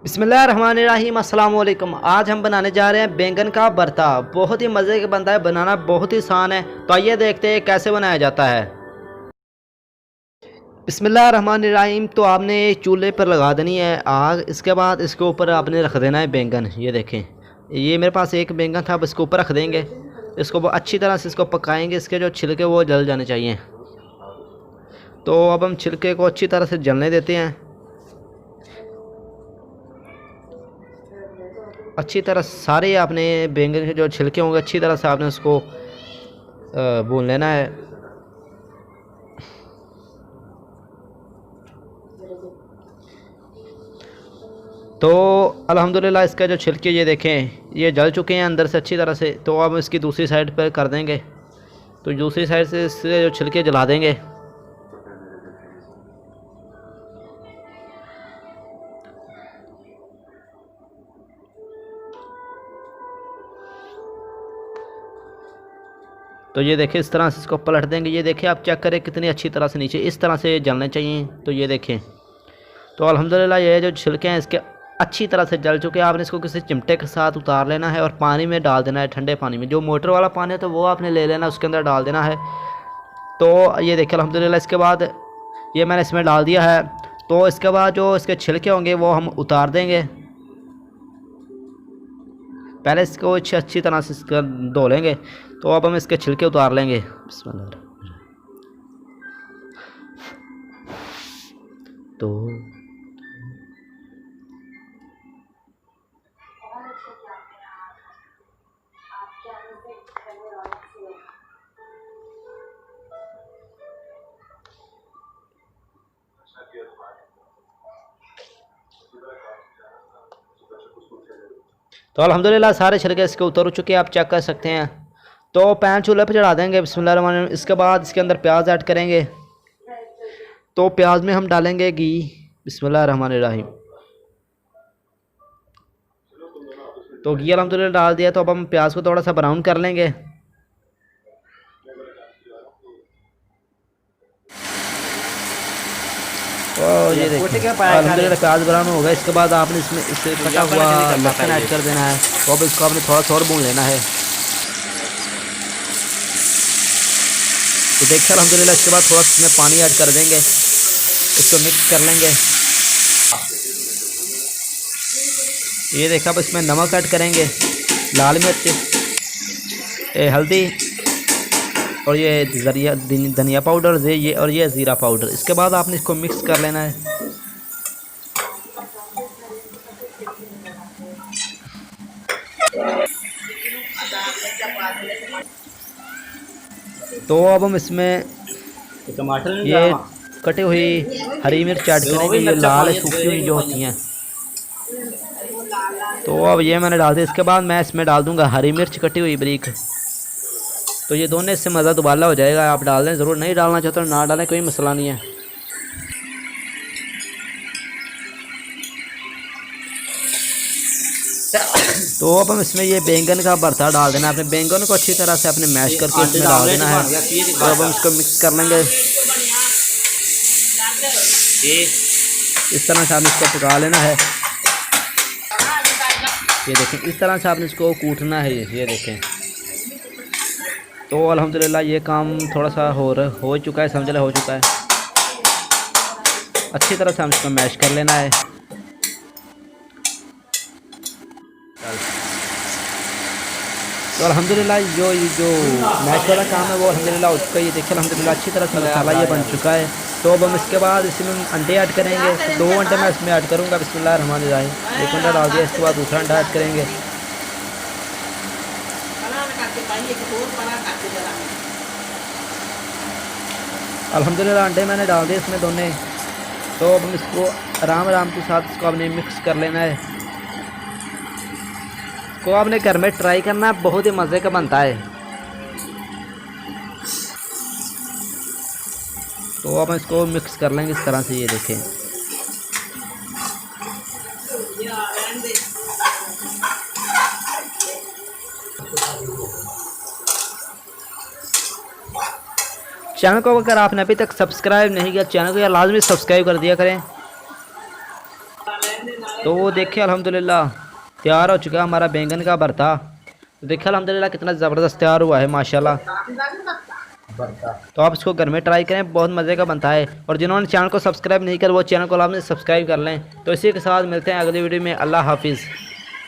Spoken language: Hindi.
बिस्मिल्लाहिर्रहमानिर्रहीम अस्सलाम वालेकुम। आज हम बनाने जा रहे हैं बैंगन का भरता। बहुत ही मज़े का बनता है, बनाना बहुत ही आसान है। तो आइए देखते हैं कैसे बनाया जाता है। बिस्मिल्लाहिर्रहमानिर्रहीम। तो आपने चूल्हे पर लगा देनी है आग। इसके बाद इसके ऊपर आपने रख देना है बैंगन। ये देखें, ये मेरे पास एक बैंगन था, अब इसके ऊपर रख देंगे। इसको अच्छी तरह से इसको पकाएंगे। इसके जो छिलके वो जल जाने चाहिए। तो अब हम छिलके को अच्छी तरह से जलने देते हैं। अच्छी तरह सारे आपने बैंगन के जो छिलके होंगे अच्छी तरह से आपने उसको भून लेना है। तो अल्हम्दुलिल्लाह इसका जो छिलके ये देखें ये जल चुके हैं अंदर से अच्छी तरह से। तो अब इसकी दूसरी साइड पर कर देंगे। तो दूसरी साइड से इसके जो छिलके जला देंगे। तो ये देखिए इस तरह से इसको पलट देंगे। ये देखिए आप चेक करें कितनी अच्छी तरह से नीचे इस तरह से जलने चाहिए। तो ये देखें, तो अल्हम्दुलिल्लाह ये जो छिलके हैं इसके अच्छी तरह से जल चुके हैं। आपने इसको किसी चिमटे के साथ उतार लेना है और पानी में डाल देना है, ठंडे पानी में। जो मोटर वाला पानी है तो वो आपने ले लेना, उसके अंदर डाल देना है। तो ये देखिए अल्हम्दुलिल्लाह इसके बाद ये मैंने इसमें डाल दिया है। तो इसके बाद जो इसके छिलके होंगे वो हम उतार देंगे। पहले इसको अच्छी तरह से इसका धो लेंगे। तो अब हम इसके छिलके उतार लेंगे। बिस्मिल्लाह। तो अल्हम्दुलिल्लाह सारे छिलके इसके उतर चुके हैं, आप चेक कर सकते हैं। तो पैन चूल्हे पर चढ़ा देंगे। बिस्मिल्लाह। इसके बाद इसके अंदर प्याज ऐड करेंगे। तो प्याज में हम डालेंगे घी। बिस्मिल्लाहिर्रहमानिर्रहीम। तो घी अल्हम्दुलिल्लाह डाल दिया। तो अब हम प्याज को थोड़ा सा ब्राउन कर लेंगे। और ये देखिए अल्हम्दुलिल्लाह प्याज ब्राउन हो गया। इसके बाद आपने इसमें इसे कटा हुआ लहसुन ऐड कर देना है। तो अब इसको आपने थोड़ा सा और भून लेना है। तो देखिए अल्हम्दुलिल्लाह इसके बाद थोड़ा इसमें पानी ऐड कर देंगे। इसको मिक्स कर लेंगे। ये देखा, अब इसमें नमक ऐड करेंगे, लाल मिर्च, हल्दी और ये धनिया पाउडर ये और ये ज़ीरा पाउडर। इसके बाद आपने इसको मिक्स कर लेना है। तो अब हम इसमें टमाटर ये कटी हुई हरी मिर्च ऐड करेंगे। ये लाल सूखी हुई जो होती हैं। तो अब ये मैंने डाल दिया। इसके बाद मैं इसमें डाल दूंगा हरी मिर्च कटी हुई बारीक। तो ये दोनों इससे मज़ा दुबाला हो जाएगा। आप डाल दें, ज़रूर नहीं डालना चाहते तो ना डालें, कोई मसला नहीं है। तो अब हम इसमें ये बैंगन का भरता डाल देना है। अपने बैंगन को अच्छी तरह से अपने मैश करके इसमें डाल देना है। तो अब हम इसको मिक्स कर लेंगे। इस तरह से आपने इसको पका लेना है। ये देखें इस तरह से आपने इसको कूटना है। ये देखें। तो अल्हम्दुलिल्लाह ये काम थोड़ा सा हो चुका है, समझ लो हो चुका है। अच्छी तरह से हम इसको मैश कर लेना है। तो अल्हम्दुलिल्लाह जो मैश वाला काम है वो अल्हम्दुलिल्लाह हो चुका है। ये देखिए अल्हम्दुलिल्लाह अच्छी तरह से मसाला ये बन चुका है। तो अब हम इसके बाद इसमें अंडे ऐड करेंगे। 2 अंडे मैं इसमें ऐड करूँगा। बिस्मिल्लाहिर्रहमानिर्रहीम। 1 अंडा डाल दिया। इसके बाद दूसरा अंडा ऐड करेंगे। अल्हम्दुलिल्लाह अंडे मैंने डाल दिए इसमें दोनों। तो अब हम इसको आराम के साथ इसको आपने मिक्स कर लेना है। को आपने घर में ट्राई करना, बहुत ही मज़े का बनता है। तो अब इसको मिक्स कर लेंगे इस तरह से। ये देखें चैनल को अगर आपने अभी तक सब्सक्राइब नहीं किया, चैनल को यार लाजमी सब्सक्राइब कर दिया करें। तो देखिए अल्हम्दुलिल्लाह तैयार हो चुका है हमारा बैंगन का भरता। तो देखिए अल्हम्दुलिल्लाह कितना ज़बरदस्त तैयार हुआ है माशाल्लाह। तो आप इसको घर में ट्राई करें, बहुत मज़े का बनता है। और जिन्होंने चैनल को सब्सक्राइब नहीं किया वो चैनल को आपने सब्सक्राइब कर लें। तो इसी के साथ मिलते हैं अगली वीडियो में। अल्लाह हाफिज़।